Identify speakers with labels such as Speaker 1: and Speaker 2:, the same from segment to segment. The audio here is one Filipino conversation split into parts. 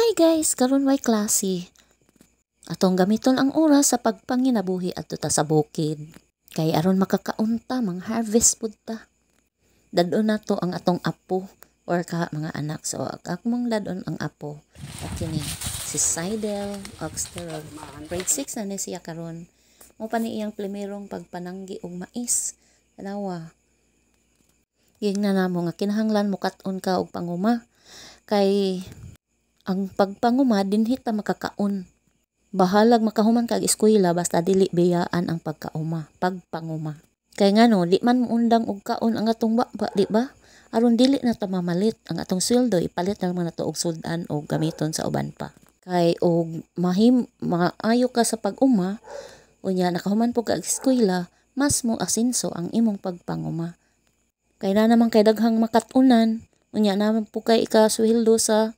Speaker 1: Hi guys, karon way klase. Atong gamiton ang oras sa pagpanginabuhi adto ta sa bukid. Kay aron makakaunta mang harvest pud ta. Dadon nato ang atong apo or mga anak. So akong dadon ang apo. Okay ni si Sidel Oxterol. Grade 6 na ni siya karon. Mo pa ni iyang primerong pagpananggi og mais. Tanawa. Ging na namo nga kinahanglan mo kat-on ka og panguma. Kay ang pagpanguma dinhi ta makakaon. Bahalag makahuman kag eskwela basta dili biyaan ang pagpanguma. Kay ngano di man undang og kaon ang atong baba, di ba? Aron dili na ta mamalit ang atong sweldo, ipalit na naman nato og sudan o gamiton sa uban pa. Kay og maayo ka sa pag-uma, unya nakahuman po kag eskwela, mas mo asenso ang imong pagpanguma. Kay na naman kay daghang makatunan, unya naman po kay ikasweldo sa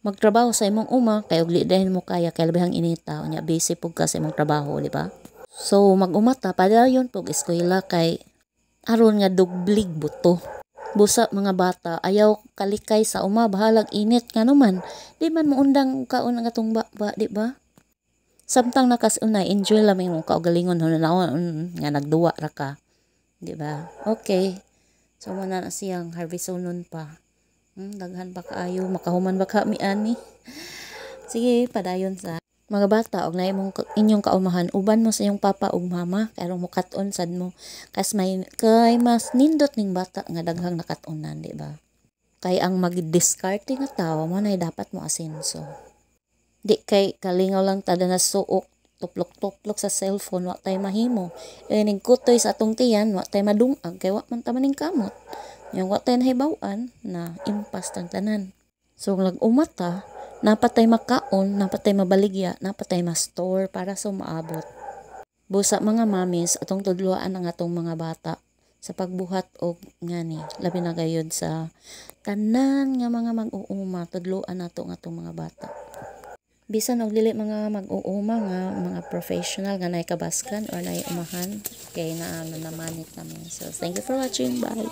Speaker 1: magtrabaho sa imong uma kay ug dahil mo kaya kay labihang inita unya busy pug ka sa imong trabaho, di ba? So mag-umata padayon pug eskwela kay aron nga duglig buto. Busa mga bata ayaw kalikay sa uma bahalag init nganuman di man moundang kaon ang atong baba, di ba? Samtang nakasunay enjoy lang imong kaugalingon hunanaon nga nagduwa ra ka, di ba? Okay. So muna na siyang harvestonon pa. Daghan pa kaayo makahuman ba kami ani. Sige, padayon sa mga bata og na inyong kaumahan uban mo sa iyong papa ug mama kay mo kat-on sad mo kas may kay mas nindot ning bata nga daghang nakat-onan, di ba? Kay ang mag-discard nga tawo mo nay dapat mo asenso. Di kay kalingaw lang tada na suok tuplok-tuplok sa cellphone wa tay mahimo. Ning kutoy sa atong tiyan wa tay madungag kay wa man ta maning kamot. Yung wa tay nahibaw-an na impas tang tanan. So nag-umata, napatay makaon, napatay mabaligya, napatay ma-store para sa maabot. Busa mga mamis atong tudloan ang atong mga bata sa pagbuhat og ngani, labi na gayud sa tanan nga mga mag-uuma, tudloan nato ang atong mga bata. Bisan og dili mga mag-uuma nga mga professional nga nay kabaskan or nay umahan kay naano namanit namin. So thank you for watching. Bye.